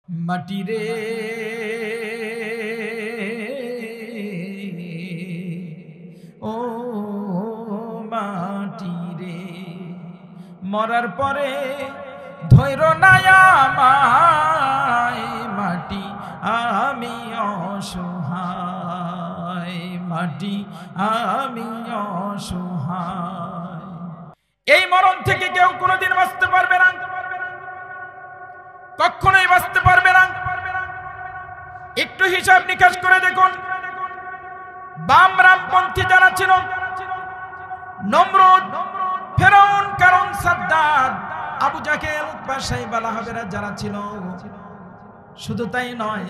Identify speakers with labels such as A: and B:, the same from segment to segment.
A: মাটি রে ও মাটি রে, মরার পরে ধৈর নায়া আমায় মাটি, আমি অসহায় মাটি, আমি অসহায়। এই মরণ থেকে কেউ কোনোদিন বাঁচতে পারবে না, কখনোই বাঁচতে পারবে না। একটু হিসাব নিকাশ করে দেখুন, বাম রামপন্থী যারা ছিল, নমরুদ, ফেরাউন, কারণ, সাদ্দাত, আবু জাহেল, উতবা, সাইবা, লাহাবেরা যারা ছিল, শুধু তাই নয়,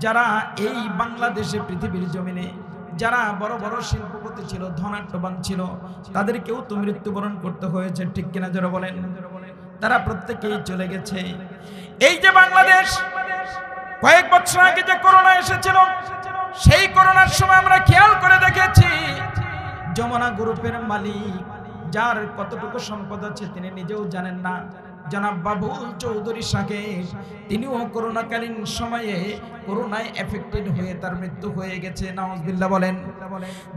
A: যারা এই বাংলাদেশে পৃথিবীর জমিনে যারা বড় বড় শিল্পপতি ছিল, ধনাঢ্যবান ছিল, তাদেরকেও তো মৃত্যুবরণ করতে হয়েছে, ঠিক কিনা যারা বলেন? তারা প্রত্যেকেই চলে গেছে। এই যে বাংলাদেশ কয়েক বছর আগে যে করোনা এসেছিল, সেই করোনার সময় আমরা খেয়াল করে দেখেছি যমুনা গ্রুপের মালিক, যার কতটুকু সম্পদ আছে তিনি নিজেও জানেন না, জনাব বাবুল চৌধুরী সাহেব, তিনিও করোনাকালীন সময়ে করোনায় এফেক্টেড হয়ে তার মৃত্যু হয়ে গেছে। নাউজুবিল্লাহ বলেন।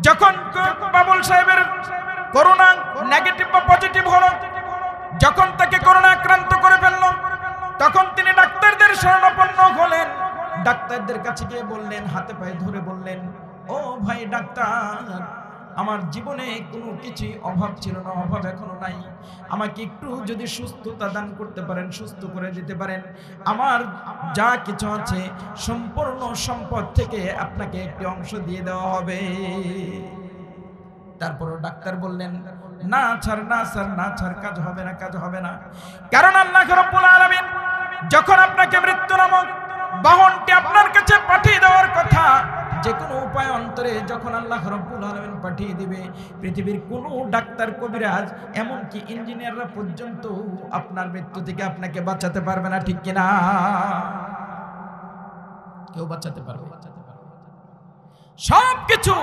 A: যখন বাবুল সাহেবের করোনা নেগেটিভ বা পজিটিভ হলো, যখন তাকে করোনা আক্রান্ত করে ফেলল, তখন তিনি ডাক্তারদের শরণাপন্ন হলেন। ডাক্তারদের কাছে গিয়ে বললেন, হাতে পায়ে ধরে বললেন, ও ভাই ডাক্তার, আমার জীবনে কোনো কিছু অভাব ছিল না, অভাব এখনো নাই, আমাকে একটু যদি সুস্থতা দান করতে পারেন, সুস্থ করে দিতে পারেন, আমার যা কিছু আছে সম্পূর্ণ সম্পদ থেকে আপনাকে একটি অংশ দিয়ে দেওয়া হবে। তারপরও ডাক্তার বললেন, না ছাড়, না স্যার, না ছাড়, কাজ হবে না, কাজ হবে না। কারণ আল্লাহ রাব্বুল আলামিন যখন আপনাকে মৃত্যু নামক বাহনটি আপনার কাছে পাঠিয়ে দেওয়ার কথা, যে কোনো উপায় অন্তরে যখন আল্লাহ রাব্বুল আলামিন পাঠিয়ে দিবে, পৃথিবীর কোনো ডাক্তার, কবিরাজ, এমনকি ইঞ্জিনিয়াররা পর্যন্ত আপনার মৃত্যু থেকে আপনাকে বাঁচাতে পারবে না, ঠিক কিনা? কেউ বাঁচাতে পারবে? সবকিছু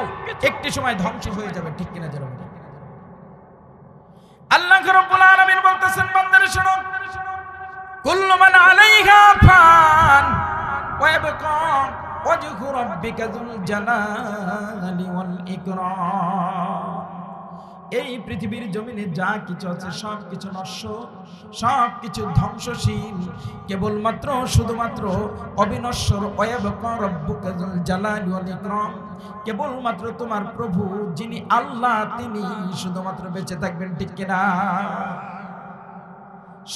A: একটি সময় ধ্বংস হয়ে যাবে, ঠিক কিনা যারা? আল্লাহ রাব্বুল আলামিন বলতেছেন, বান্দারে শোনো, কুল্লু মান আলাইহা ফান ওয়া ইয়াবকা ওয়াজহু রাব্বিকা যুল জালালি ওয়াল ইকরাম। এই পৃথিবীর জমিনে যা কিছু আছে সব কিছু নশ্বর, সব কিছু ধ্বংসশীল, কেবলমাত্র শুধুমাত্র অবিনশ্বর ওয়া ইয়াবকা রাব্বুকা যুল জালালি ওয়াল ইকরাম, কেবলমাত্র তোমার প্রভু যিনি আল্লাহ, তিনি শুধুমাত্র বেঁচে থাকবেন, ঠিক কিনা?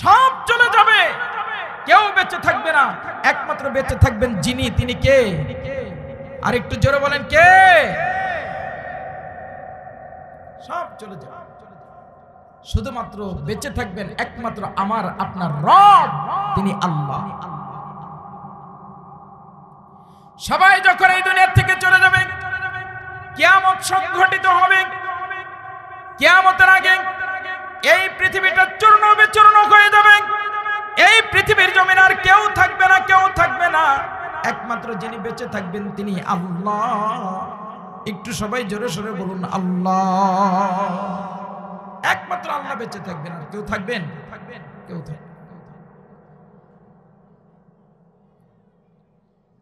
A: সব চলে যাবে, কেউ বেঁচে থাকবে না, একমাত্র বেঁচে থাকবেন যিনি, তিনি কে? আর একটু জোরে বলেন, কে? সব চলে যাবে, শুধুমাত্র বেঁচে থাকবেন একমাত্র আমার আপনার রব, তিনি আল্লাহ। সবাই যখন এই দুনিয়া থেকে চলে যাবে, কিয়ামত সংঘটিত হবে। কিয়ামতের আগে এই পৃথিবীটা চূর্ণ বিচূর্ণ হয়ে যাবে, এই পৃথিবীর জমিন আর কেউ থাকবে না, কেউ থাকবে না, একমাত্র যিনি বেঁচে থাকবেন তিনি আল্লাহ। একটু সবাই জোরে সোরে বলুন, আল্লাহ। একমাত্র আল্লাহ বেঁচে থাকবেন, আর কেউ থাকবেন? কেউ থাকবেন।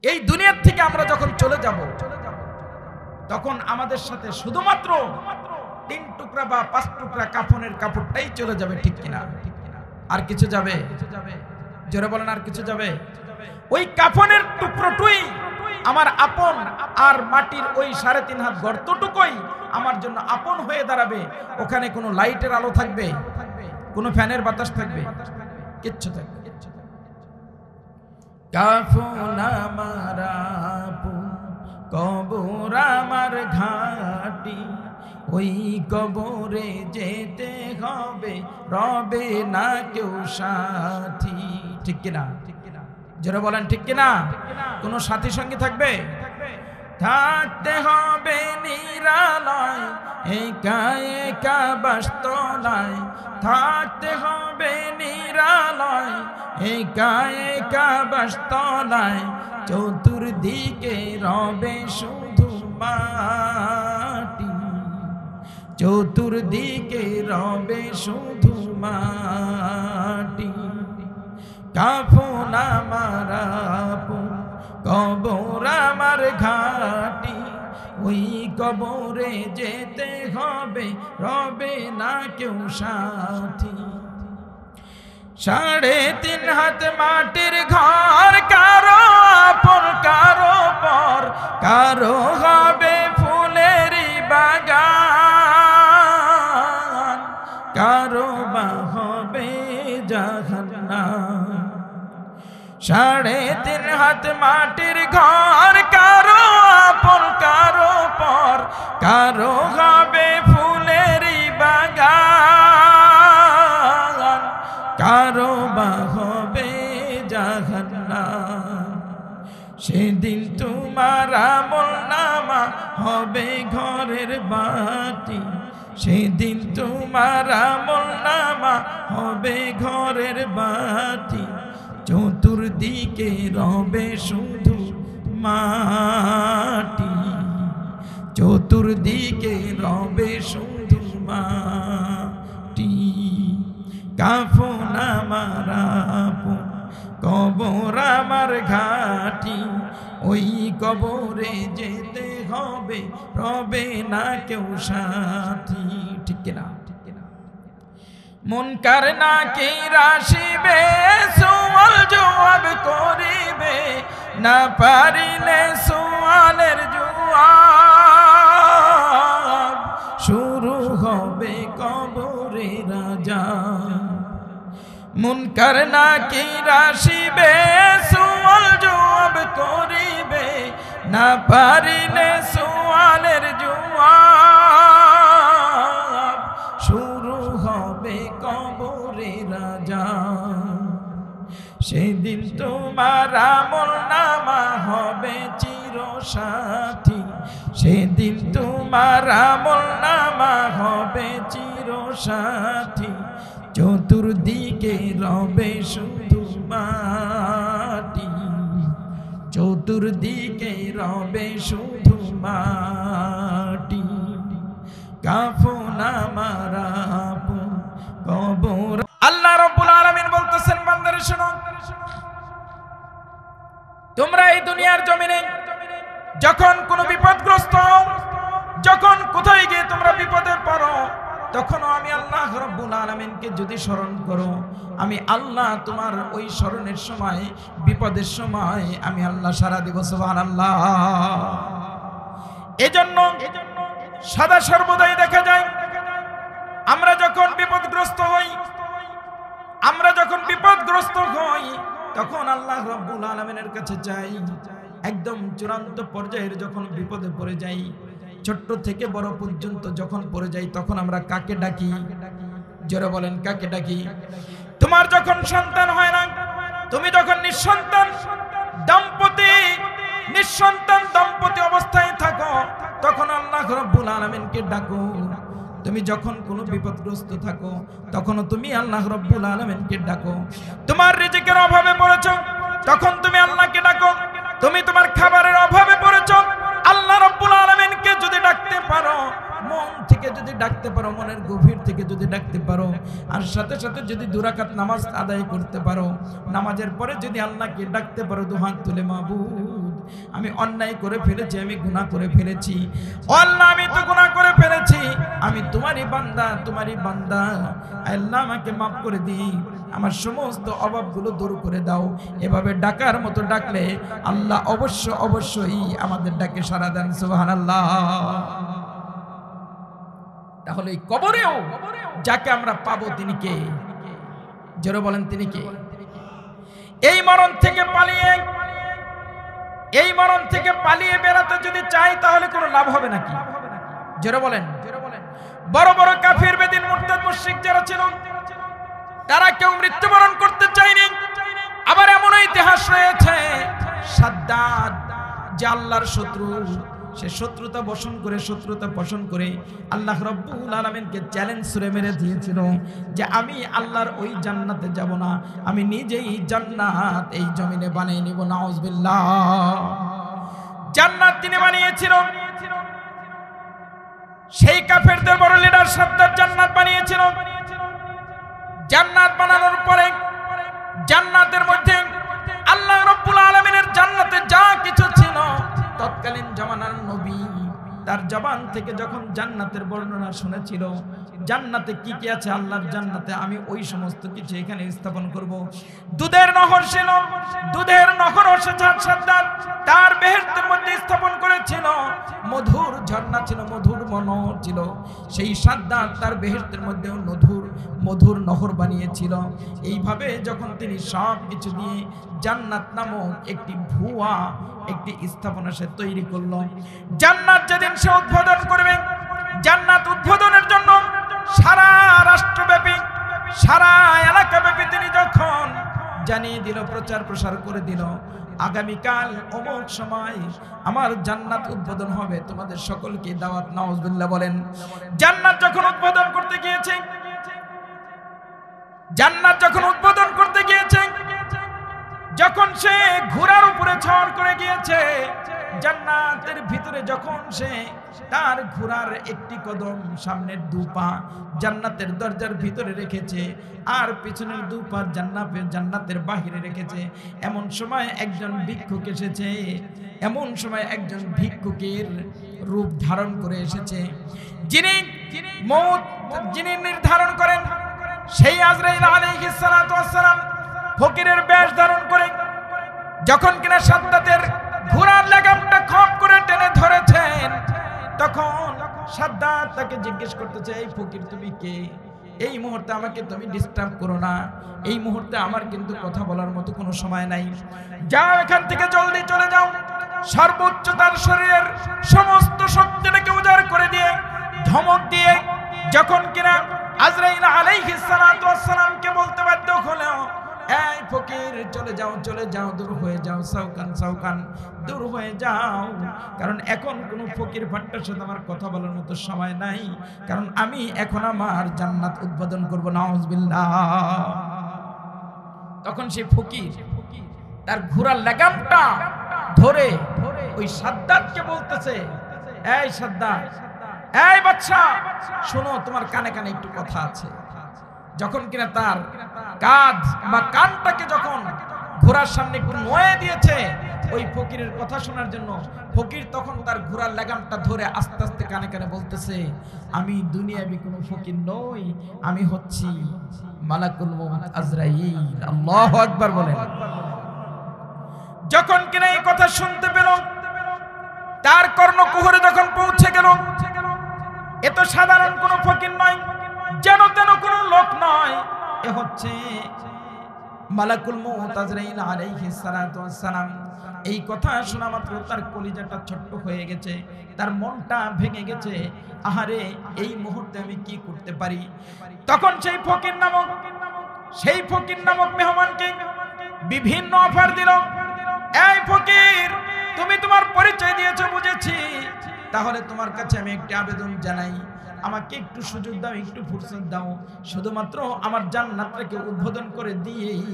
A: এই দুনিয়ার থেকে আমরা যখন চলে যাব, তখন আমাদের সাথে শুধুমাত্র 3 টুকরা বা 5 টুকরা কাফনের কাপড়টাই চলে যাবে, ঠিক কিনা? আর কিছু যাবে? জোরে বলেন, আর কিছু যাবে? ওই কাফনের টুকরোটুই আমার আপন, আর মাটির ওই 3.5 হাত গর্তটুকুই আমার জন্য আপন হয়ে দাঁড়াবে। ওখানে কোনো লাইটের আলো থাকবে? কোনো ফ্যানের বাতাস থাকবে? কিচ্ছু থাকবে। কাফন আমার আপন, কবর আমার ঘাটি, ওই কবরে যেতে হবে, রবে না কেউ সাথী, ঠিক কিনা? যারা বলেন ঠিক কিনা? কোন সাথী সঙ্গী থাকবে? থাকতে হবে নিরালয়, একা একা বাসতলায়, থাকতে হবে নিরালয়, একা একা বাসতলায়, চতুর্দিকে রবে শুধু মাটি, চতুর্দিকে রবে শুধু মাটি, কাফন আমার কবর আমার ঘাটি, ওই কবরে যেতে হবে, রবে না কেউ সাথী। 3.5 হাত মাটির ঘর, কারো আপন কারো পর, কারো হবে ফুলেরই বাগান, কারো বা হবে জাহান্নাম। 3.5 হাত মাটির ঘর, কারো আপন কারো পর, কারো হবে ফুলেরই বাগান, কারো বা হবে জাহান্নাম। সেদিন তোমার আমলনামা হবে ঘরের বাটি, সেদিন তোমার আমলনামা হবে ঘরের বাটি। চতুর্দিকে রবে শুধু মাটি, চতুর্দিকে রবে শুধু মাটি। কাফন আমার আপন, কবর আমার ঘাটি, ওই কবরে যেতে হবে, রবে না কেউ সাথী। ঠিক কিনা? মুনকার নাকির আসিবে, সুয়াল জবাব করিবে, না পারিলে সুয়ালের জবাব শুরু হবে কবরে রাজা। মুনকার নাকির আসিবে, সুয়াল জবাব করিবে, না পারিলে সুয়ালের জবাব শুরু হবে কবরে রাজা। সেদিন তোমার আমলনামা হবে চিরসাথী, সেদিন তোমার আমলনামা হবে চিরসাথী। চতুর্দিকে রবে শুধু মাটি, চতুর্দিকে রবে শুধু মাটি। কাফন আমার আপন, কবর। আল্লাহ রাব্বুল আলামিন বলতেছেন, বান্দারে শোনো, তোমরা এই দুনিয়ার জমিনে যখন কোনো বিপদগ্রস্ত, যখন কোথায় গিয়ে তোমরা বিপদে পড়ো, তখনও আমি আল্লাহ রাব্বুল আলামিনকে যদি স্মরণ করো, আমি আল্লাহ তোমার ওই স্মরণের সময়, বিপদের সময় আমি আল্লাহ সারা দিব। সুবহানাল্লাহ। এজন্য সদা সর্বদাই দেখা যায় আমরা যখন বিপদগ্রস্ত হই, আমরা যখন বিপদগ্রস্ত হই, তখন আল্লাহ রাব্বুল আলামিনের কাছে যাই। একদম চূড়ান্ত পর্যায়ের যখন বিপদে পড়ে যাই, ছোট্ট থেকে বড় পর্যন্ত যখন পড়ে যাই, তখন আমরা কাকে ডাকি? জোরে বলেন, কাকে ডাকি? তোমার যখন সন্তান হয় না, তুমি যখন নিঃসন্তান দম্পতি অবস্থায় থাকো, তখন আল্লাহ রাব্বুল আলামিনকে ডাকো। তুমি যখন কোনো বিপদগ্রস্ত থাকো, তখনও তুমি আল্লাহ রাব্বুল আলামিনকে ডাকো। তোমার রিজিকের অভাবে পড়েছো, তখন তুমি আল্লাহকে ডাকো। তুমি তোমার খাবারের অভাবে পড়েছো, আল্লাহ রাব্বুল আলামিনকে যদি ডাকতে পারো, মন থেকে যদি ডাকতে পারো, মনের গভীর থেকে যদি ডাকতে পারো, আর সাথে সাথে যদি 2 রাকাত নামাজ আদায় করতে পারো, নামাজের পরে যদি আল্লাহকে ডাকতে পারো, দুহাত তুলে, মাবুদ আমি অন্যায় করে ফেলেছি, আমি গুনাহ করে ফেলেছি, ও আল্লাহ আমি তো গুনাহ করে ফেলেছি, আমি তোমারই বান্দা, আল্লাহ আমাকে মাফ করে দিই, আমার সমস্ত অভাবগুলো দূর করে দাও। এভাবে ডাকার মতো ডাকলে আল্লাহ অবশ্যই আমাদের ডাকে সাড়া দেন। সুবহানাল্লাহ। তাহলে এই কবরেও যাকে আমরা পাবো তিনি কে? জোরে বলেন, তিনি কে? এই মরণ থেকে পালিয়ে বেরাতে যদি চাই, তাহলে কোনো লাভ হবে নাকি? জোরে বলেন। বড় বড় কাফির, বেদিন, মুরতাদ, মুশরিক যারা ছিল, তারা কেউ মৃত্যুবরণ করতে চায়নি। আবার এমন ইতিহাস রয়েছে, সাদ্দাদ যে আল্লাহর শত্রু, সে শত্রুতা পোষণ করে আল্লাহ রাব্বুল আলামিনকে চ্যালেঞ্জ ছুড়ে মেরে দিয়েছিল যে আমি আল্লাহর ওই জান্নাতে যাব না, আমি নিজেই জান্নাত এই জমিনে বানিয়ে নিব। নাউজুবিল্লাহ। জান্নাত তিনি বানিয়েছিল। সেই কাফেরদের বড় লিডার সাদ্দাদ জান্নাত বানিয়েছিল। জান্নাত বানানোর পরে জান্নাতের মধ্যে আল্লাহ রাব্বুল আলামিনের জান্নাতে যা কিছু জবান থেকে যখন জান্নাতের বর্ণনা শুনেছিল, জান্নাতে কি কি আছে আল্লাহর জান্নাতে, আমি ওই সমস্ত কিছু এখানে স্থাপন করব। দুধের নহর ছিল, দুধের নহর সাদ্দাত তার বেহেশতের মধ্যে স্থাপন করেছিল। মধুর ঝর্ণা ছিল, মধুর মনোহর ছিল, সেই সাদ্দাত তার বেহেশতের মধ্যে মধুর নহর বানিয়েছিল। এইভাবে যখন তিনি সব কিছু দিয়ে জান্নাত নামক একটি ভুয়া একটি স্থাপনা সে তৈরি করলো। জান্নাত যেদিন সে উদ্বোধন করবে, জান্নাত উদ্বোধনের জন্য সারা রাষ্ট্রব্যাপী, সারা এলাকাব্যাপী তিনি যখন জানিয়ে দিল, প্রচার প্রসার করে দিল, আগামীকাল অমুক সময় আমার জান্নাত উদ্বোধন হবে, তোমাদের সকলকে দাওয়াত। নাউজুবিল্লাহ বলেন। জান্নাত যখন উদ্বোধন করতে গিয়েছে, জান্নাত যখন উদ্বোধন করতে গিয়েছে, যখন সে ঘোড়ার উপরে ছড় করে গিয়েছে, জান্নাতের ভিতরে যখন সে তার ঘোড়ার একটি কদম সামনের দুপা জান্নাতের দরজার ভিতরে রেখেছে আর পিছনের দুপা জান্নাতের বাহিরে রেখেছে, এমন সময় একজন ভিক্ষুক এসেছে। এমন সময় একজন ভিক্ষুকের রূপ ধারণ করে এসেছে, যিনি মওত যিনি নির্ধারণ করেন, সেই আজরাইল আলাইহিস সালাতু ওয়াস সালাম ফকিরের বেশ ধারণ করে যখন কিনা সাদ্দাতের ঘোড়ার লাগামটা খপ করে টেনে ধরেছেন, তখন সাদ্দাত তাকে জিজ্ঞেস করতেছে, এই ফকির তুমি কে? এই মুহূর্তে আমাকে তুমি ডিস্টার্ব করো না, এই মুহূর্তে আমার কিন্তু কথা বলার মতো কোনো সময় নাই, যাও এখান থেকে জলদি চলে যাও। সর্বোচ্চ তার শরীরের সমস্ত শক্তিটাকে উজাড় করে দিয়ে, ধমক দিয়ে যখন কিনা আজরাইল আলাইহিস সালাতু ওয়াস সালামকে বলতে বাধ্য হলো, এই ফকির চলে যাও, চলে যাও, দূর হয়ে যাও, সাউকান সাউকান, দূর হয়ে যাও, কারণ এখন কোনো ফকির ফাট্টার সাথে আমার কথা বলার মতো সময় নাই, কারণ আমি এখন আমার জান্নাত উদ্বোধন করব। নাউজুবিল্লাহ। তখন সেই ফকির তার ঘোড়ার লাগামটা ধরে ওই সাদ্দাতকে বলতেছে, এই সাদ্দাত, এই বাদশা, শোনো, তোমার কানে কানে একটু কথা আছে। যখন কিনা তার কাঁধ বা কানটাকে যখন ঘোড়ার সামনে একটু নয়ে দিয়েছে ওই ফকিরের কথা শোনার জন্য, ফকির তখন তার ঘোড়ার লাগামটা ধরে আস্তে আস্তে কানে কানে বলতেছে, আমি দুনিয়াবি কোনো ফকির নই, আমি হচ্ছি মালাকুল মউত আজরাইল। আল্লাহু আকবার বলেন। যখন কিনা এই কথা শুনতে পেল, তার কর্ণকুহরে যখন পৌঁছে গেল, এ তো সাধারণ কোনো ফকির নয়, যেন তেন কোনো লোক নয়, এ হচ্ছে মালাকুল মউত আজরাইল আলাইহিস সালাতু ওয়াস সালাম। এই কথা শোনা মাত্র তার কলিজাটা ছোট্ট হয়ে গেছে, তার মনটা ভেঙে গেছে। আহারে, এই মুহূর্তে আমি কি করতে পারি? তখন সেই ফকির নামক মেহমানকে বিভিন্ন অফার দিল। এই ফকির, তুমি তোমার পরিচয় দিয়েছো বুঝেছি, তাহলে তোমার কাছে আমি একটি আবেদন জানাই, আমাকে একটু সুযোগ দাও, একটু ফুরসত দাও, শুধুমাত্র আমার জান্নাতটাকে উদ্বোধন করে দিয়েই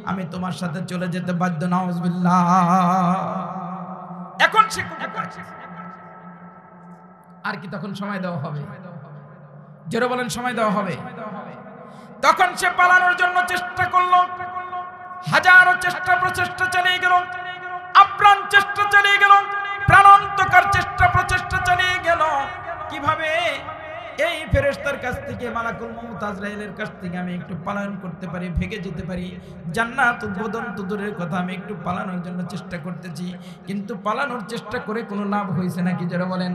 A: আমি তোমার সাথে চলে যেতে বাধ্য। নাউজুবিল্লাহ। এখন সে আর কি তখন সময় দেওয়া হবে? জোরে বলেন, সময় দেওয়া হবে? তখন সে পালানোর জন্য চেষ্টা করলো, হাজারো চেষ্টা প্রচেষ্টা চালিয়ে গেল, আপ্রাণ চেষ্টা চালিয়ে গেল, প্রাণান্তকার চেষ্টা প্রচেষ্টা চালিয়ে গেল, কিভাবে এই ফেরেশতার কাছ থেকে, মালাকুল মউত আজরাইলের কাছ থেকে আমি একটু পালায়ন করতে পারি, ভেগে যেতে পারি। জান্নাত উদ্বোধন তো দূরের কথা, আমি একটু পালানোর জন্য চেষ্টা করতেছি, কিন্তু পালানোর চেষ্টা করে কোনো লাভ হয়েছে নাকি? যারা বলেন।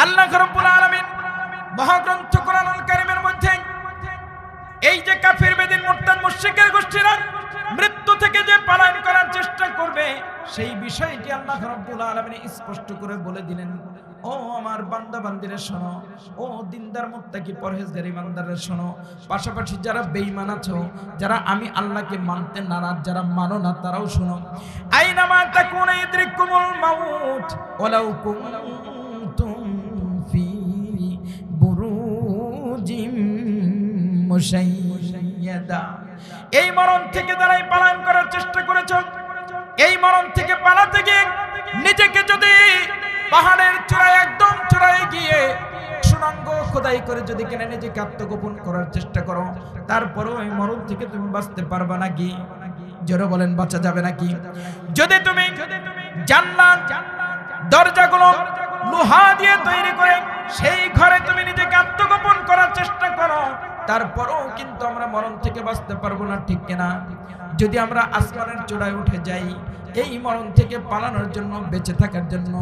A: আল্লাহ রাব্বুল আলামিন মহাগ্রন্থ কোরআনুল কারীমের মধ্যে এই যে কাফির, বেদিন, মুরতাদ, মুশরিকের গোষ্ঠীরা মৃত্যু থেকে যে পালায়ন করার চেষ্টা করবে, সেই বিষয়টি আল্লাহ রাব্বুল আলামিন স্পষ্ট করে বলে দিলেন, ও আমার বান্দা বান্দিরা শোনো, ও দিনদার মুত্তাকি পরহেজগারী বান্দারা শোনো, পাশাপাশি যারা বেঈমান আছো, যারা আমি আল্লাহকে মানতে নারাজ, যারা মানো না, তারাও শোনো। আইনামা তাকুনা ইদরিকুমুল মাউত ওয়ালাউ কুনতুম ফি বুরুজিম মুশাইয়াদা। এই মরণ থেকে যারাই পালায়ন করার চেষ্টা করেছো, এই মরণ থেকে পালাতে গিয়ে নিজেকে যদি পাহাড়ের চূড়ায়, একদম চূড়ায় গিয়ে সুড়ঙ্গ খোদাই করে যদি কিনা নিজেকে আত্মগোপন করার চেষ্টা করো, তারপরও এই মরণ থেকে তুমি বাঁচতে পারবে নাকি? জোরে বলেন, বাঁচা যাবে নাকি? যদি তুমি জান্নাত দরজাগুলো লোহা দিয়ে তৈরি করে সেই ঘরে তুমি নিজেকে আত্মগোপন করার চেষ্টা করো, তারপরেও কিন্তু আমরা মরণ থেকে বাঁচতে পারবো না, ঠিক কিনা? যদি আমরা আসমানের চূড়ায় উঠে যাই এই মরণ থেকে পালানোর জন্য, বেঁচে থাকার জন্য,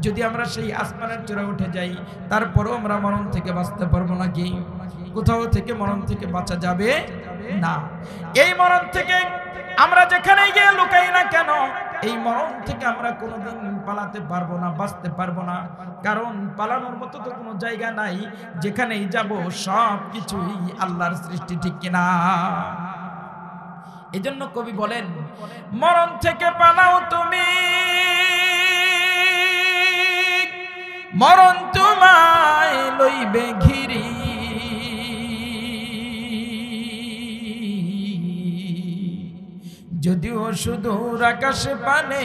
A: যদি আমরা সেই আসমানের চূড়ায় উঠে যাই তারপরেও আমরা মরণ থেকে বাঁচতে পারবো নাকি? কোথাও থেকে মরণ থেকে বাঁচা যাবে না। এই মরণ থেকে আমরা যেখানে গিয়ে লুকাই না কেন, এই মরণ থেকে আমরা কোনোদিন পালাতে পারবো না, বাঁচতে পারবো না। কারণ পালানোর মতো তো কোনো জায়গা নাই, যেখানেই যাব সব কিছুই আল্লাহর সৃষ্টি, ঠিক কিনা? এজন্য কবি বলেন, মরণ থেকে পালাও তুমি, মরণ তোমায় লইবে ঘিরি, যদিও সুদূর আকাশ পানে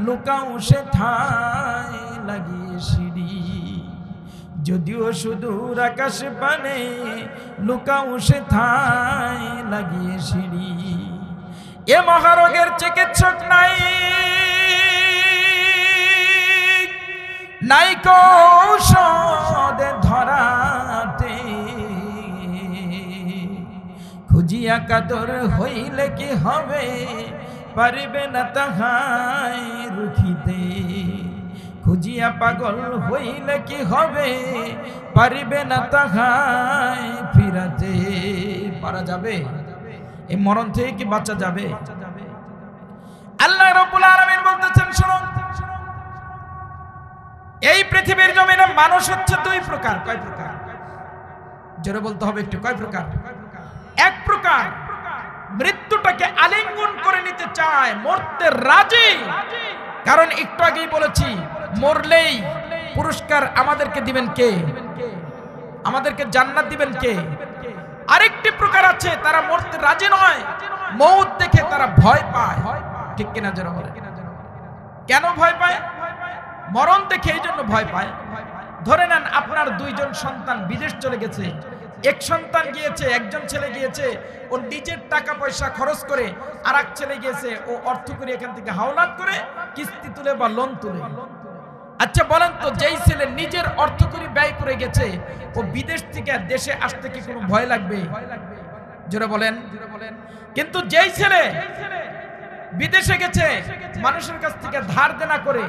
A: লুকাও সে ঠায় লাগিয়ে সিঁড়ি, যদিও সুদূর আকাশ পানে লুকাও সে ঠায় লাগিয়ে সিঁড়ি। এ মহারোগের চিকিৎসক নাই, নাই কৌশলে ধরাতে, খুঁজিয়া কাতর হইলে কি হবে, পারিবে না তাহাই রুখিতে, খুঁজিয়া পাগল হইলে কি হবে, পারিবে না তাহাই ফিরাতে। পারা যাবে? এই মরণ থেকে কি বাঁচা যাবে? আল্লাহ রাব্বুল আলামিন বলতেছেন, শুনো, এই পৃথিবীর জমিনে মানুষ হচ্ছে দুই প্রকার। কয় প্রকার? জোরে বলতে হবে একটু, কয় প্রকার? এক প্রকার মৃত্যুটাকে আলিঙ্গন করে নিতে চায়, মরতে রাজি। কারণ একটু আগেই বলেছি, মরলেই পুরস্কার আমাদেরকে দিবেন কে? আমাদেরকে জান্নাত দিবেন কে? আরেকটি প্রকার আছে, তারা মরতে রাজি নয়, মৌত দেখে তারা ভয় পায়, ঠিক কিনা? যারা বলে কেন ভয় পায়? মরণ দেখে এই জন্য ভয় পায়। ধরে নেন আপনার দুইজন সন্তান বিদেশ চলে গেছে, এক সন্তান গিয়েছে, একজন ছেলে গিয়েছে ও নিজের টাকা পয়সা খরচ করে, আর এক ছেলে গিয়েছে ও অর্থ করে এখান থেকে হাওলাত করে কিস্তি তুলে বা লোন তুলে। আচ্ছা বলেন তো, যেই ছেলে নিজের অর্থ করে ব্যয় করে গেছে, ও বিদেশ থেকে দেশে আসতে কি কোনো ভয় লাগবে? জোরে বলেন। কিন্তু যেই ছেলে বিদেশে গেছে মানুষের কাছ থেকে ধার দেনা করে,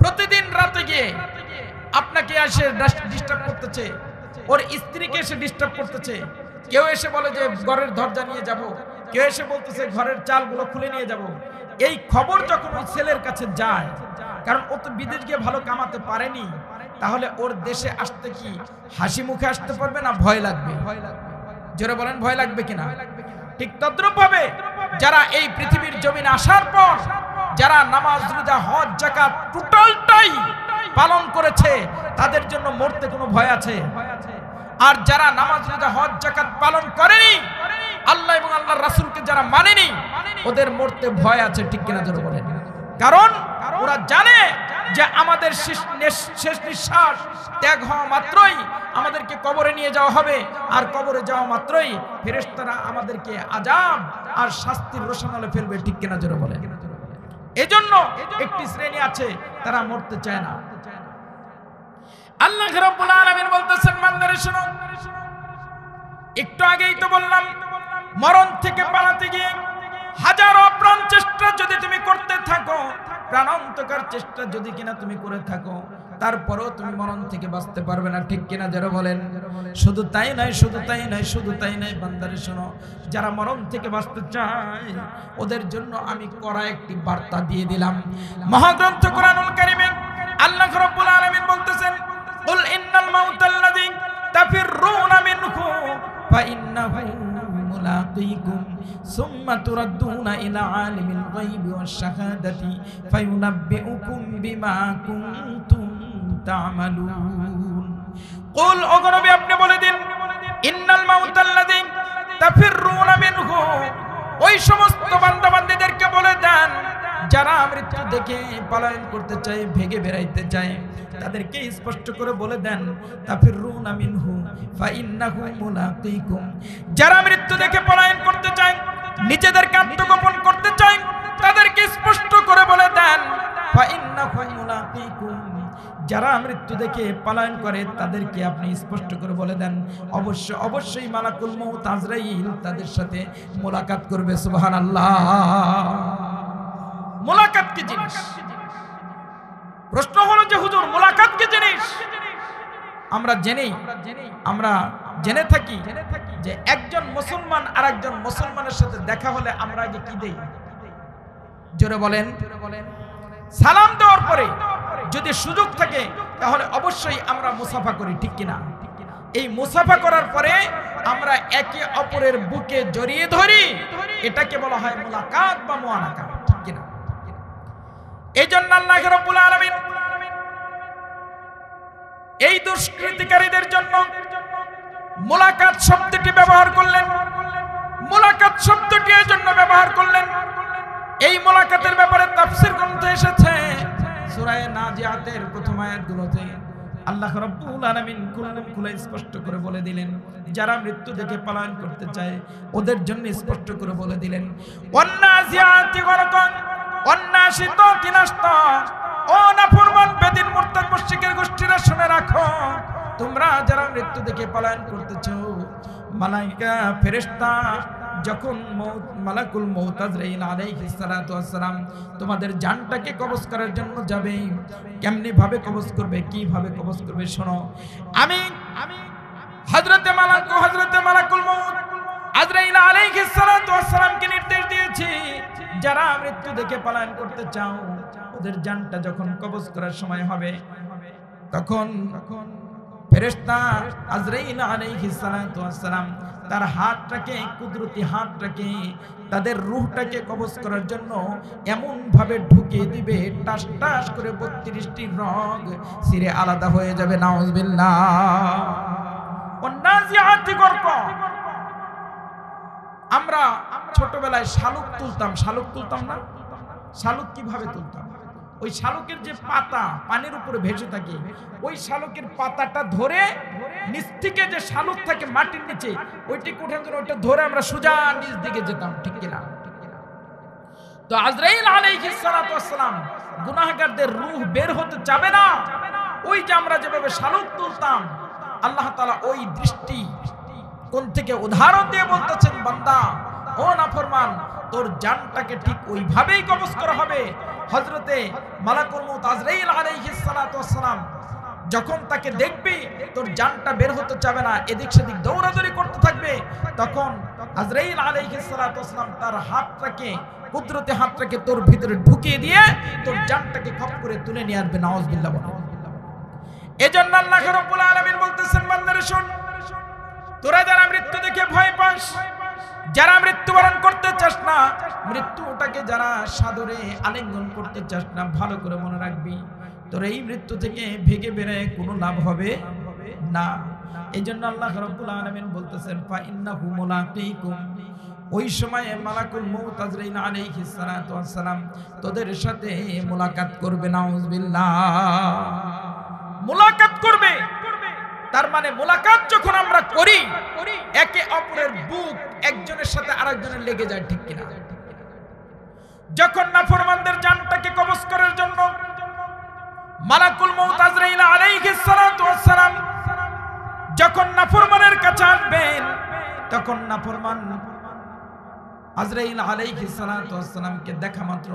A: প্রতিদিন রাতে গিয়ে আপনাকে এসে ডিস্টার্ব করতেছে, ওর স্ত্রীকে এসে ডিস্টার্ব করতেছে, কেউ এসে বলে যে ঘরের দরজা নিয়ে যাব, কেউ এসে বলতেছে ঘরের চালগুলো খুলে নিয়ে যাব। এই খবর যখন ওই ছেলের কাছে যায়, কারণ ও তো বিদেশ গিয়ে ভালো কামাতে পারেনি, তাহলে ওর দেশে আসতে কি হাসি মুখে আসতে পারবে না ভয় লাগবে? জোরে বলেন, ভয় লাগবে কিনা? ঠিক তদ্রূপ ভাবে যারা এই পৃথিবীর জমিনে আসার পর যারা নামাজ, রোজা, হজ, যাকাত টোটালটাই পালন করেছে, তাদের জন্য মরতে কোনো ভয় আছে? আর যারা নামাজ, রোজা, হজ, যাকাত পালন করেনি, আল্লাহ এবং আল্লাহর রাসূলকে যারা মানেনি, ওদের মরতে ভয় আছে, ঠিক কিনা? জোরে বলেন। কারণ ওরা জানে যে আমাদের শেষ নিঃশ্বাস ত্যাগ হওয়া মাত্রই আমাদেরকে কবরে নিয়ে যাওয়া হবে, আর কবরে যাওয়া মাত্রই ফেরেশতারা আমাদেরকে আযাব আর শাস্তির রোশনালে ফেলবে, ঠিক কিনা? জোরে বলেন। এজন্য একটি শ্রেণী আছে, তারা মরতে চায় না। আল্লাহ রাব্বুল আলামিন বলতেছেন, বান্দারে শোনো, একটু আগেই তো বললাম, মরণ থেকে পালাতে গিয়ে হাজারো প্রাণ চেষ্টা যদি তুমি করতে থাকো, প্রাণান্তকার চেষ্টা যদি কিনা তুমি করে থাকো, তারপরেও তুমি মরণ থেকে বাঁচতে পারবে না, ঠিক কিনা? যারা বলেন। শুধু তাই নয়, শুধু তাই নয়, শুধু তাই নয়, বান্দারে শোনো, যারা মরণ থেকে বাঁচতে চায় ওদের জন্য আমি কড়া একটি বার্তা দিয়ে দিলাম। মহাগ্রন্থ কুরআনুল কারীমে আল্লাহ রাব্বুল আলামিন বলতেছেন, কুল ইন্নাল মাউতাল্লাযী তাফিররুনা মিনহু ফাইন্নাহু মুলাকীকুম সুম্মা তুরাদ্দুনা ইলা আলিমিল গায়বি ওয়াশ শাহাদাতি ফায়ুনাব্বিউকুম বিমা কুনতুম তা'মালুন। কুল, ও নবী আপনি বলে দিন, ইন্নাল মাউতাল্লাযী তাফিররুনা মিনহু, ওই সমস্ত বান্দাবান্দীদেরকে বলে দেন যারা মৃত্যু দেখে পলায়ন করতে চায়, ভেগে বেরাইতে চায়, তাদেরকে স্পষ্ট করে বলে দেন, তাফিররুনা মিনহু ফাইন্নাহু মুলাকীকুম। যারা মৃত্যু দেখে পলায়ন করতে চায়, নিজেদেরকে আত্মগোপন করতে চায়, তাদেরকে স্পষ্ট করে বলে দেন, ফাইন্নাহু মুলাকীকুম, যারা মৃত্যু দেখে পলায়ন করে তাদেরকে আপনি স্পষ্ট করে বলে দেন অবশ্যই মালাকুল মউত আজরাইল তাদের সাথে মোলাকাত করবে। সুবহানাল্লাহ। মোলাকাত কি জিনিস? প্রশ্ন হলো যে হুজুর মোলাকাত কি জিনিস? আমরা জেনে থাকি যে একজন মুসলমান আর একজন মুসলমানের সাথে দেখা হলে আমরা আগে কি দেই? জোরে বলেন। সালাম দেওয়ার পরে যদি সুযোগ থাকে তাহলে অবশ্যই আমরা মুসাফা করি, ঠিক কিনা? এই মুসাফা করার পরে আমরা একে অপরের বুকে জড়িয়ে ধরি, এটাকে বলা হয় মুলাকাত বা মুআনাকাত, ঠিক কিনা? এই জন্য আল্লাহ রাব্বুল আলামিন এই দুষ্কৃতিকারীদের জন্য মুলাকাত শব্দটি ব্যবহার করলেন। মুলাকাত শব্দটি এর জন্য ব্যবহার করলেন, এই মুলাকাতের ব্যাপারে তাফসীর গ্রন্থে এসেছে সূরা নাজিআতের প্রথম আয়াতগুলোতে আল্লাহ রাব্বুল আলামিন খুলে স্পষ্ট করে বলে দিলেন, যারা মৃত্যু দেখে পলায়ন করতে চায় ওদের জন্য স্পষ্ট করে বলে দিলেন, ওয়ান্নাজিআতি গরকান ওয়ান্নাশিতাতি নাশতা। ও নাফরমান বেদিন মুরতাদ মুশরিকের গোষ্ঠীরা শুনে রাখো, তোমরা যারা মৃত্যু দেখে পলায়ন করতেছো, মালাইকা ফেরেশতা যখন মালাকুল মউত আজরাইল আলাইহিস সালাতু ওয়াস সালাম তোমাদের জানটাকে কবজ করার জন্য যাবে, কেমনি ভাবে কবজ করবে, কিভাবে কবজ করবে শোনো। আমি হযরতে মালাকুল মউত আজরাইল আলাইহিস সালাতু ওয়াস সালামকে নির্দেশ দিয়েছি, যারা মৃত্যু দেখে পলায়ন করতে চাও ওদের জানটা যখন কবজ করার সময় হবে তখন ফেরেশতা আজরাইল আলাইহিস সালাতু ওয়াস সালাম তার হাতটাকে, কুদরতি হাতটাকে, তাদের রূহটাকে কবজ করার জন্য এমন ভাবে ঢুকিয়ে দিবে, টাস টাস করে 32টি রগ ছিঁড়ে আলাদা হয়ে যাবে। নাউজুবিল্লাহ। ওয়ান্নাজিআতি গরকা। আমরা ছোটবেলায় শালুক তুলতাম না? শালুক কিভাবে তুলতাম? ওই শালুকের যে পাতা পানির উপরে ভেসে থাকে, ওই শালুকের পাতাটা ধরে নিচ থেকে যে শালুক থাকে মাটির নিচে, ওইটি কোঠান ধরে ওইটা ধরে আমরা সোজা নিচ দিকে যেতাম, ঠিক কিনা? তো আজরাইল আলাইহিস সালাতু ওয়াস সালাম গুনাহগারদের রূহ বের হতে চাবে না। ওই যে আমরা যেভাবে শালুক তুলতাম, আল্লাহ তাআলা ওই দৃষ্টি কোন থেকে উদাহরণ দিয়ে বলতেছেন, বান্দা ও নাফরমান, তোর জানটাকে ঠিক ওইভাবেই কবজ করা হবে। হযরতে মালাকুল মউত আজরাইল আলাইহিস সালাতু ওয়াস সালাম যখন তাকে দেখবি তোর জানটা বের হতে চাবে না, এদিক সেদিক দৌড়াদৌড়ি করতে থাকবে, তখন আজরাইল আলাইহিস সালাতু ওয়াস সালাম তার হাতটাকে, কুদরতি হাতটাকে তোর ভিতরে ঢুকিয়ে দিয়ে তোর জানটাকে খপ করে তুলে নিয়ে আসবে। নাউজুবিল্লাহ। এজন্য আল্লাহ রাব্বুল আলামিন বলতেছেন, বান্দারে শোন, তোরা যারা মৃত্যু দেখে ভয় পাস, যারা মৃত্যুবরণ করতে চাস না, মৃত্যুটাকে যারা সাদরে আলিঙ্গন করতে চাস না, ভালো করে মনে রাখবি তোর এই মৃত্যু থেকে ভেগে বেরোয় কোনো লাভ হবে না। এই জন্য আল্লাহ রাব্বুল আলামিন বলতেছেন, ফা ইন্নাহু মুলাকিকুম। ওই সময়ে মালাকুল মউত আজরাইল আলাইহিস সালাতু ওয়াস সালাম তোদের সাথে মুলাকাত করবে। নাউজুবিল্লাহ। মুলাকাত করবে, তার মানে মুলাকাত যখন আমরা করি একে অপরের বুক একজনের সাথে আরেকজনের লেগে যায়, ঠিক কিনা? যখন নাফরমানদের জানটাকে কবজ করার জন্য মালাকুল মউত আজরাইল আলাইহিস সালাতু ওয়াস সালাম যখন নাফরমানের কাছে আসবেন, তখন নাফরমান আজরাইল আলাইহিস সালাতু ওয়াস সালামকে দেখা মাত্র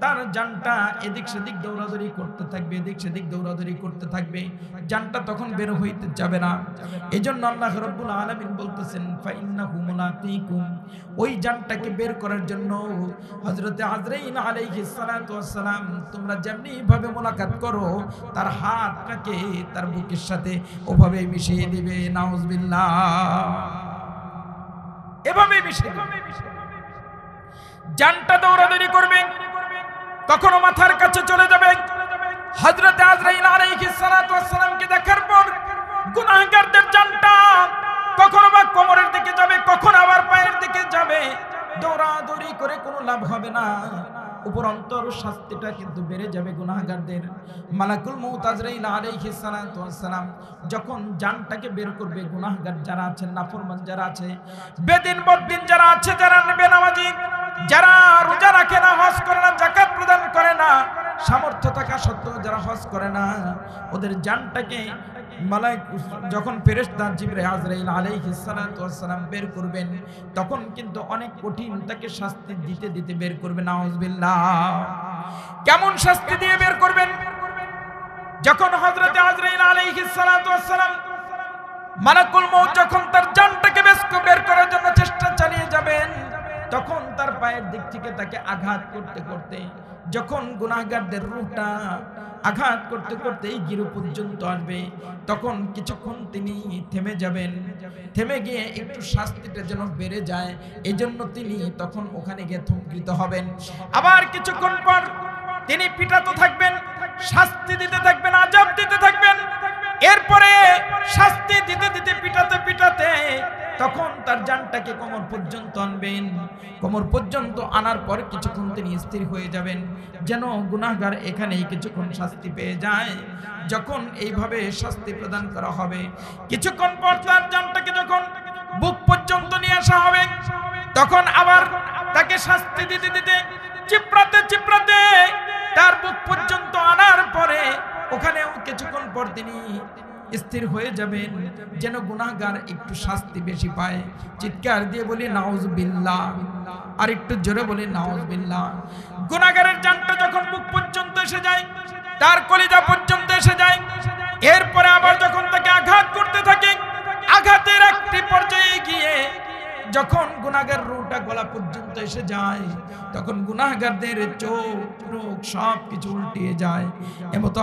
A: তার জানটা এদিক সেদিক দৌড়াদৌড়ি করতে থাকবে, এদিক সেদিক দৌড়াদৌড়ি করতে থাকবে, জানটা তখন বের হইতে যাবে না। এজন্য আল্লাহ রাব্বুল আলামিন বলতেছেন, ফা ইন্নাহু মুলাকিকুম। ওই জানটাকে বের করার জন্য হযরতে আজরাইল আলাইহিস সালাতু ওয়াস সালাম তোমরা যেমনি ভাবে মুলাকাত করো, তার হাতটাকে তার বুকের সাথে ওভাবে মিশিয়ে দিবে। নাউজুবিল্লাহ। এভাবে মিশিয়ে দিবে। জানটা দৌড়াদৌড়ি করবে, কখনো মাথার কাছে চলে যাবে। হযরতে আজরাইল আলাইহিস সালাতু ওয়াস সালামকে দেখার পর গুনাহগারদের জানটা কখনো বা কোমরের দিকে যাবে, কখনো আবার পায়ের দিকে যাবে। দৌড়াদৌড়ি করে কোনো লাভ হবে না, উপরন্তর শাস্তিটা কিন্তু বেড়ে যাবে গুনাহগারদের। মালাকুল মউত আজরাইল আলাইহিস সালাতু ওয়াস সালাম যখন জানটাকে বের করবে, গুনাহগার যারা আছেন, নাফরমান যারা আছে, বেদিন বদ্দিন যারা আছে, যারা বেনামাজি, যারা রোজা রাখে না, হজ করে না, যাকাত প্রদান করে না, সামর্থ্য থাকা সত্ত্বেও যারা হজ করে না, ওদের জানটাকে যখন ফেরেশতা জিবরাইল আজরাইল আলাইহিস সালাতু ওয়াস সালাম বের করবেন, তখন কিন্তু অনেক কঠিন তাকে শাস্তি দিতে দিতে বের করবে। নাউজুবিল্লাহ। কেমন শাস্তি দিয়ে বের করবেন? যখন হযরত আজরাইল আলাইহিস সালাতু ওয়াস সালাম মালাকুল মউত যখন তার জানটাকে বের করার জন্য চেষ্টা চালিয়ে যাবেন, তখন তার পায়ের দিক থেকে তাকে আঘাত করতে করতে, যখন গুনাহগারদের রূহটা আঘাত করতে করতে এই গিরু পর্যন্ত আসবে, তখন কিছুক্ষণ তিনি থেমে যাবেন। থেমে গিয়ে একটু শাস্তিটা যেন বেড়ে যায়, এজন্য তিনি তখন ওখানে গিয়ে থমকৃত হবেন। আবার কিছুক্ষণ পর তিনি পিটাতে থাকবেন, শাস্তি দিতে থাকবেন, আযাব দিতে থাকবেন। এরপরে শাস্তি দিতে দিতে পিটাতে পিটাতে তখন তার জানটাকে কোমর পর্যন্ত আনবেন। কোমর পর্যন্ত আনার পর কিছুক্ষণ তিনি স্থির হয়ে যাবেন, যেন গুনাহগার এখানেই কিছুক্ষণ শাস্তি পেয়ে যায়। যখন এইভাবে শাস্তি প্রদান করা হবে, কিছুক্ষণ পর তার জানটাকে যখন বুক পর্যন্ত নিয়ে আসা হবে, তখন আবার তাকে শাস্তি দিতে দিতে চিপড়াতে চিপড়াতে তার বুক পর্যন্ত আনার পরে ওখানেও কিছুক্ষণ পর তিনি স্থির হয়ে যাবেন, যেন গুনাহগার একটু শাস্তি বেশি পায়। চিৎকার দিয়ে বলি নাউজুবিল্লাহ, আর একটু জোরে বলি নাউজুবিল্লাহ। গুনাহগারের জানটা যখন বুক পর্যন্ত এসে যায়, তার কলিজা পর্যন্ত এসে যায়, এরপরে আবার যখন তাকে আঘাত করতে থাকে, আঘাতের একটি পর্যায়ে গিয়ে যখন গুনাহগার রূহটা গলা পর্যন্ত এসে যায়, তখন গুনাহগারদের চোখ মুখ সব কিছু উল্টিয়ে যায়। এমতো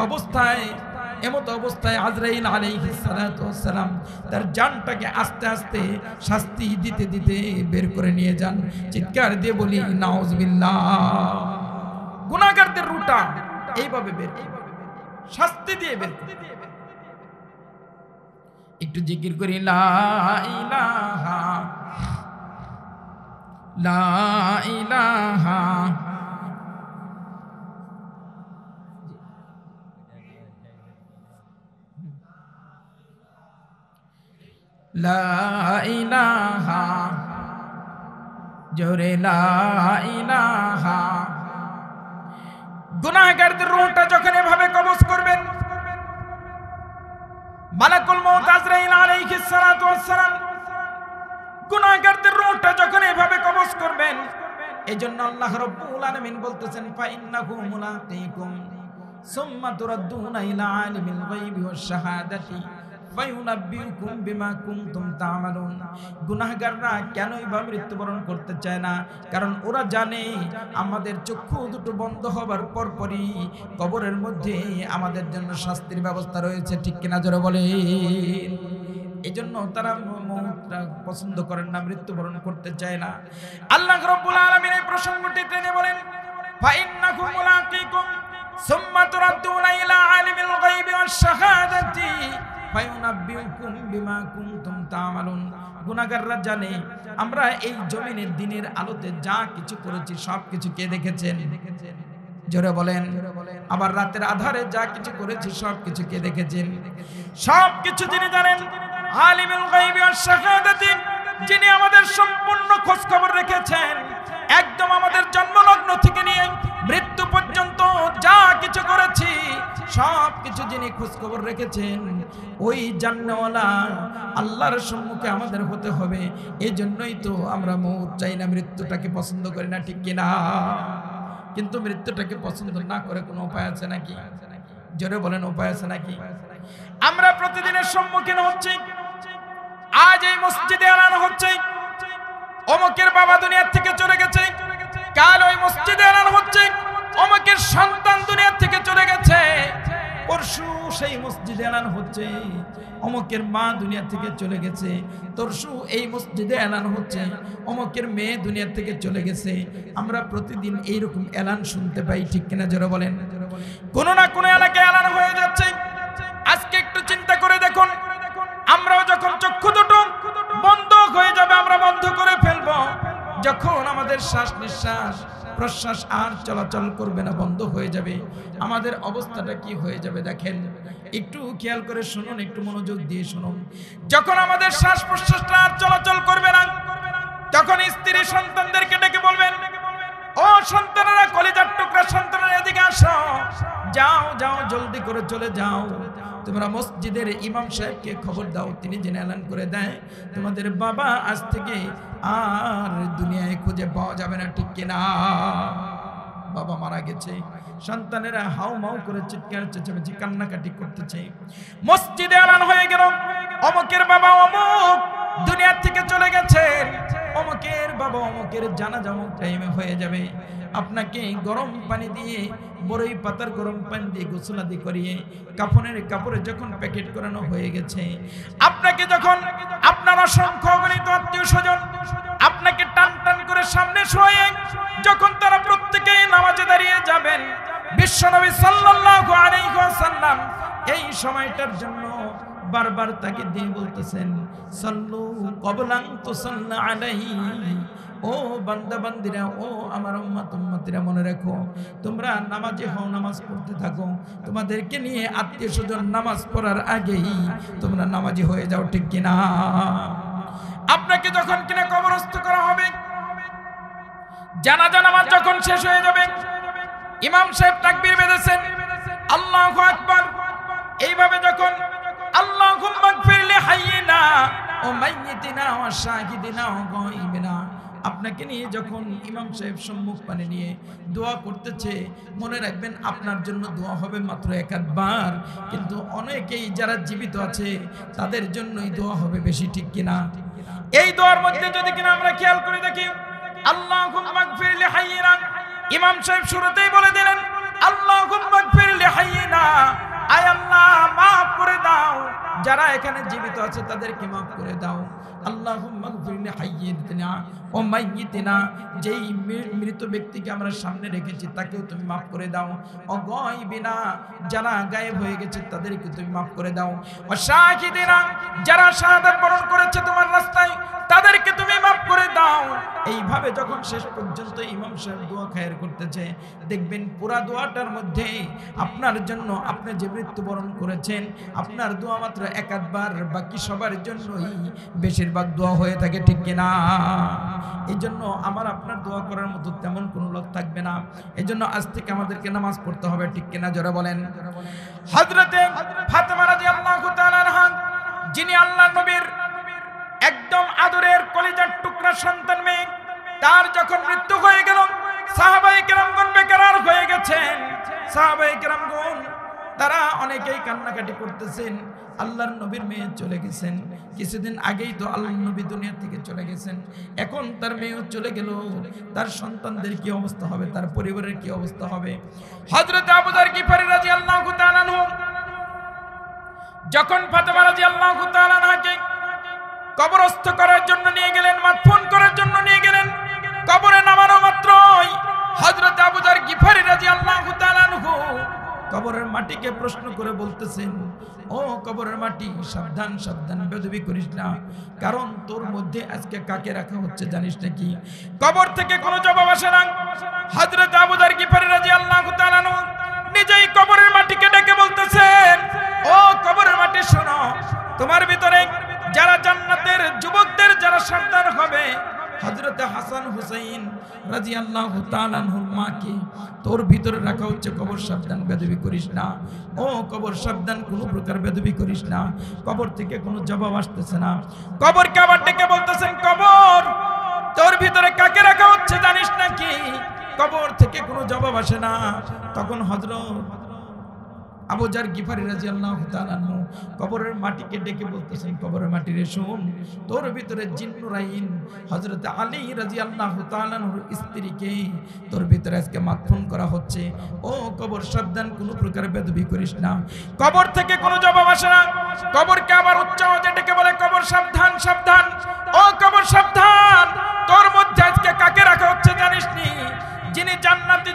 A: অবস্থায় আজরাইল আলাইহিস সালাতু ওয়াস সালাম তার জানটাকে আস্তে আস্তে শাস্তি দিতে দিতে বের করে নিয়ে যান। চিৎকার দিয়ে বলি নাউজুবিল্লাহ। গুনাহগারদের রূহটা এইভাবে বের করে, শাস্তি দিয়ে বের করে। একটু জিকির করি লা ইলাহা লা ইলাহা লা ইলাহা, জোরে লা ইলাহা। গুনাহগারদের রূহটা যখন এভাবে কবজ করবেন, মালাকুল মউত আজরাইল আলাইহিস সালাতু ওয়াস সালাম গুনাহগারদের রূহটা যখন এভাবে কবজ করবেন, এজন্য আল্লাহ রাব্বুল আলামিন বলতেছেন ফাইন্নাহু মুলাকিকুম সুম্মা তুরাদ্দুনা ইলা আলিমিল গায়বি ওয়াশ শাহাদাতি ফায়ুনাব্বিউকুম বিমা কুনতুম তা'মালুন। গুনাহগাররা কেন এইভাবে মৃত্যুবরণ করতে চায় না? কারণ ওরা জানে আমাদের চক্ষু দুটো বন্ধ হবার পরপরই কবরের মধ্যে আমাদের জন্য শাস্তির ব্যবস্থা রয়েছে। ঠিক কিনা জোরে বলে? এজন্য তারা মওতটা পছন্দ করেন না, মৃত্যুবরণ করতে চায় না। আল্লাহ রাব্বুল আলামিন এই প্রসঙ্গটি টেনে বলেন ফাইন্নাকুম মুলাকিকুম সুম্মা তুরাদ্দুনা ইলা আলিমিল গায়বি ওয়াশ শাহাদাতি ফায়ুনাব্বিউকুম বিমা কুনতুম তা'মালুন। গুনাহগাররা জানে আমরা এই জমিনের দিনের আলোতে যা কিছু করেছি সব কিছু কে দেখেছেন? জোরে বলেন। আবার রাতের আধারে যা কিছু করেছি সব কিছু কে দেখেছেন? সব কিছু যিনি জানেন, আলিমুল গায়বি ওয়াশ শাহাদাতি, যিনি আমাদের সম্পূর্ণ খোঁজ খবর রেখেছেন, একদম আমাদের জন্মলগ্ন থেকে নিয়ে মৃত্যু পর্যন্ত যা কিছু করেছি সব কিছু যিনি খোঁজ খবর রেখেছেন, ওই জান্নাতওয়ালা আল্লাহর সম্মুখে আমাদের হতে হবে। এই জন্যই তো আমরা মওত চাই না, মৃত্যুটাকে পছন্দ করি না। ঠিক কিনা? কিন্তু মৃত্যুটাকে পছন্দ না করে কোনো উপায় আছে নাকি? জোরে বলেন, উপায় আছে নাকি? আমরা প্রতিদিনের সম্মুখীন হচ্ছি। আজ এই মসজিদে এলান হচ্ছে অমুকের বাবা দুনিয়া থেকে চলে গেছে, কাল ওই মসজিদে এলান হচ্ছে অমুকের সন্তান দুনিয়া থেকে চলে গেছে, পরশু সেই মসজিদে এলান হচ্ছে অমুকের মা দুনিয়া থেকে চলে গেছে, তরশু এই মসজিদে এলান হচ্ছে অমুকের মেয়ে দুনিয়া থেকে চলে গেছে। আমরা প্রতিদিন এইরকম এলান শুনতে পাই। ঠিক কিনা জোরে বলেন? কোনো না কোনো এলাকায় এলান হয়ে যাচ্ছে। আজকে একটু চিন্তা করে দেখুন, আমরাও যখন চক্ষু দুটো বন্ধ হয়ে যাবে, আমরা বন্ধ করে ফেলবো, যখন আমাদের শ্বাস নিঃশ্বাস প্রশ্বাস আর চলাচল করবে না, বন্ধ হয়ে যাবে, আমাদের অবস্থাটা কি হয়ে যাবে দেখেন। একটু খেয়াল করে শুনুন, একটু মনোযোগ দিয়ে শুনুন। যখন আমাদের শ্বাস প্রশ্বাসটা আর চলাচল করবে না, তখন স্ত্রী সন্তানদেরকে ডেকে বলবেন, ও সন্তানেরা, কলিজার টুকরা সন্তানেরা, এদিকে আসো, যাও যাও জলদি করে চলে যাও, তোমরা মসজিদের ইমাম সাহেবকে খবর দাও, তিনি জেনে এলান করে দেয় তোমাদের বাবা আজ থেকে আর দুনিয়ায় খুঁজে পাওয়া যাবে না, ঠিক কিনা? বাবা মারা গেছে, সন্তানেরা হাউ মাউ করে চিৎকার চেঁচামেচি কান্নাকাটি করতেছে। মসজিদে এলান হয়ে গেল অমুকের বাবা অমুক দুনিয়া থেকে চলে গেছেন, অমুকের বাবা অমুকের জানাজা অমুক টাইমে হয়ে যাবে। আপনাকে গরম পানি দিয়ে, বড়ই পাতার গরম পানি দিয়ে গোসল আদি করিয়ে কাফনের কাপড়ে যখন প্যাকেট করানো হয়ে গেছে, আপনাকে যখন আপনার অসংখ্য অগণিত আত্মীয় স্বজন আপনাকে টান টান করে সামনে শোয়ে যখন তারা প্রত্যেকেই নামাজে দাঁড়িয়ে যাবেন, বিশ্বনবী সাল্লাল্লাহু আলাইহি ওয়াসাল্লাম এই সময়টার জন্য বারবার তাকে দিয়ে বলতেছেন, সাল্লু ক্বাবলান তুসাল্লা আলাইহি। ও বান্দা বান্দিরা, ও আমার উম্মত উম্মতিরা, মনে রাখো তোমরা নামাজে হও, নামাজ পড়তে থাকো, তোমাদেরকে নিয়ে আত্মীয় স্বজন নামাজ পড়ার আগেই তোমরা নামাজি হয়ে যাও, ঠিক কিনা? আপনাকে যখন কিনা কবরস্থ করা হবে, জানাজা নামাজ যখন শেষ হয়ে যাবে, ইমাম সাহেব তাকবীর বেঁধেছেন, আল্লাহু আকবার, এইভাবে যখন আল্লাহুম্মা গফির লি হাইয়িনা ওয়া মাইয়িতিনা ওয়া শাহিদিনা ওয়া গায়িবিনা, আপনাকে নিয়ে যখন ইমাম সাহেব সম্মুখ পানে নিয়ে দোয়া করতেছে, মনে রাখবেন আপনার জন্য দোয়া হবে মাত্র একবার, কিন্তু অনেকেই যারা জীবিত আছে তাদের জন্যই দোয়া হবে বেশি, ঠিক কিনা? এই দোয়ার মধ্যে যদি কিনা আমরা খেয়াল করে দেখি, আল্লাহুম্মা গফির লি হাইয়িনা, ইমাম সাহেব শুরুতেই বলে দিলেন আল্লাহুম্মা গফির লি হাইয়িনা, আয় আল্লাহ মাফ করে দাও, যারা এখানে জীবিত আছে তাদেরকে মাফ করে দাও। আল্লাহুম্মা গফির লি হাইয়িনা ওয়া মাইয়িতিনা, যেই মৃত ব্যক্তিকে আমরা সামনে রেখেছি তাকেও তুমি মাফ করে দাও। ও গায়িবিনা, যারা গায়েব হয়ে গেছে তাদেরকে তুমি মাফ করে দাও। ও শাহিদিনা, যারা শাহাদাত বরণ করেছে তোমার রাস্তায় তাদেরকে তুমি মাফ করে দাও। এইভাবে যখন শেষ পর্যন্ত ইমাম সাহেব দোয়া খায়ের করতেছে, দেখবেন পুরা দোয়াটার মধ্যে আপনার জন্য, আপনি যে মৃত্যুবরণ করেছেন, আপনার দোয়া মাত্র একবার, বাকি সবার জন্যই বেশিরভাগ দোয়া হয়ে থাকে, ঠিক কিনা? এই জন্য আমার আপনার দোয়া করার মতো তেমন কোনো লোক থাকবে না। এই জন্য আজ থেকে আমাদেরকে নামাজ পড়তে হবে, ঠিক কিনা? জোরে বলেন। হযরতে ফাতেমা রাদিয়াল্লাহু তাআলা আনহা, যিনি আল্লাহর নবীর একদম আদরের কলিজার টুকরা সন্তান মেয়ে, তার যখন মৃত্যু হয়ে গেল, সাহাবায়ে কেরামগণ বেকরার হয়ে গেছেন। সাহাবায়ে কেরামগণ তারা অনেকেই কান্নাকাটি করতেছেন, আল্লাহর নবীর মেয়ে চলে গেছেন, কিছুদিন আগেই তো আল্লাহর নবী দুনিয়া থেকে চলে গেছেন, এখন তার মেয়েও চলে গেল, তার সন্তানদের কি অবস্থা হবে, তার পরিবারের কি অবস্থা হবে? হযরত আবু যর গিফারী রাদিয়াল্লাহু তাআলা আনহু যখন ফাতেমা রাদিয়াল্লাহু তাআলা আনহাকে কবরস্থ করার জন্য নিয়ে গেলেন, মাদফন করার জন্য নিয়ে গেলেন, কবরে নামানো মাত্রই হযরত আবু যর গিফারী রাদিয়াল্লাহু তাআলা আনহু কবরের মাটিকে প্রশ্ন করে বলতেছেন, ও কবরের মাটি, সাবধান সাবধান, বেয়াদবি করিস না, কারণ তোর মধ্যে আজকে কাকে রাখা হচ্ছে জানিস নাকি? কবর থেকে কোনো জবাব আসে না। হযরত আবু যর গিফারী রাদিয়াল্লাহু তাআলা আনহু নিজেই কবরের মাটিকে ডেকে বলতেছেন, ও কবরের মাটি শোনো, তোমার ভিতরে যারা জান্নাতের যুবকদের যারা সর্দার হবে, হযরতে হাসান হুসাইন রাদিয়াল্লাহু তাআলা আনহুর মাকে তোর ভিতরে রাখা হচ্ছে। কবর সাবধান, বেয়াদবি করিস না, ও কবর সাবধান, কোনো প্রকার বেয়াদবি করিস না। কবর থেকে কোনো জবাব আসতেছে না। কবরকে আবার ডেকে বলতেছেন, কবর তোর ভিতরে কাকে রাখা হচ্ছে জানিস নাকি? কবর থেকে কোনো জবাব আসে না। তখন হযরত আবু যর গিফারী রাদিয়াল্লাহু তাআলা আনহু কবরের মাটিকে ডেকে বলতেছেন, কবরের মাটি রে শোন, তোর ভিতরে জিন্নুরাইন হযরত আলী রাদিয়াল্লাহু তাআলা আনহুর স্ত্রীকে তোর ভিতরে আজকে মাদফন করা হচ্ছে। ও কবর সাবধান, কোনো প্রকার বেয়াদবি করিস না। কবর থেকে কোনো জবাব আসে না। কবরকে আবার উচ্চ আওয়াজে ডেকে বলে, কবর সাবধান সাবধান, ও কবর সাবধান, তোর মধ্যে আজকে কাকে রাখা হচ্ছে জানিস নি? যিনি জান্নাতি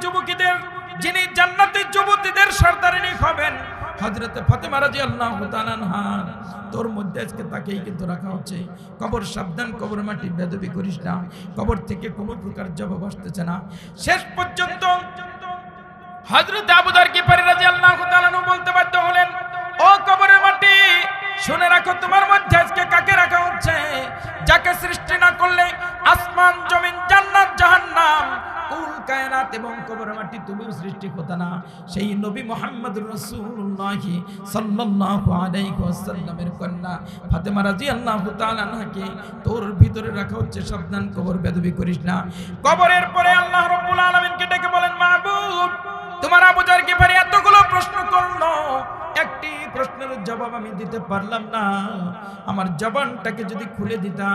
A: যুবকীদের, যিনি জান্নাতি যুবতীদের সর্দারিনী হবেন, হযরতে ফাতেমা রাদিয়াল্লাহু তাআলা আনহা, তোর মধ্যে আজকে তাকেই কিন্তু রাখা হচ্ছে। কবর সাবধান, কবর মাটি, বেয়াদবি করিস না। কবর থেকে কোনো প্রকার জবাব আসতেছে না। শেষ পর্যন্ত হযরতে আবু যর গিফারী রাদিয়াল্লাহু তাআলা আনহু বলতে বাধ্য হলেন, ও কবরের মাটি, শুনে রাখো তোমার মধ্যে আজকে কাকে রাখা হচ্ছে, যাকে সৃষ্টি না করলে আসমান জমিন জান্নাত জাহান্নাম কুল কায়নাত এবং কবরের মাটি তুমিও সৃষ্টি করতে না। সেই নবী মুহাম্মদুর রাসূলুল্লাহ সাল্লাল্লাহু আলাইহি ওয়াসাল্লামের কন্যা ফাতেমা রাদিয়াল্লাহু তাআলা আনহাকে তোর ভিতরে রাখা হচ্ছে, সাবধান কবর বেদবি করিস না। কবরের পরে আল্লাহ রাব্বুল আলামিনকে ডেকে বলেন, মাহবুব তোমার আবু জার গিফারি এতগুলো প্রশ্ন করলো, একটি প্রশ্নের জবাব আমি দিতে পারলাম না। আমার জবানটাকে যদি খুলে দিতা,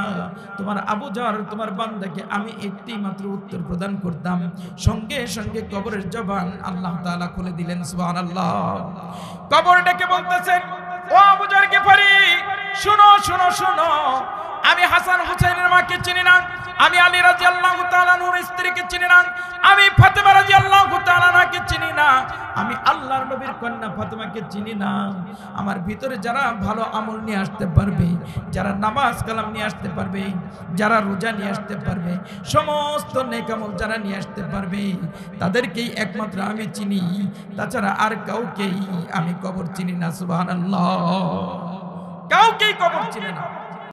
A: তোমার আবু জার তোমার বান্দাকে আমি একটি মাত্র উত্তর প্রদান করতাম। সঙ্গে সঙ্গে কবরের জবান আল্লাহ তাআলা খুলে দিলেন, সুবহানাল্লাহ। কবর ডেকে বলতেছেন, ও আবু জার গিফারি শুনো শুনো শুনো, আমি হাসান হুসাইনের মাকে চিনি না, আমি আলী রাদিয়াল্লাহু তাআলা আনহুর স্ত্রীকে চিনি না, আমি ফাতেমা রাদিয়াল্লাহু তাআলা আনহাকে চিনি না, আমি আল্লাহর নবীর কন্যা ফাতেমাকে চিনি না। আমার ভিতরে যারা ভালো আমল নিয়ে আসতে পারবে, যারা নামাজ কালাম নিয়ে আসতে পারবে, যারা রোজা নিয়ে আসতে পারবে, সমস্ত নেক আমল যারা নিয়ে আসতে পারবে, তাদেরকেই একমাত্র আমি চিনি, তাছাড়া আর কাউকেই আমি কবর চিনি না। সুবহানাল্লাহ, কাউকেই কবর চিনি না।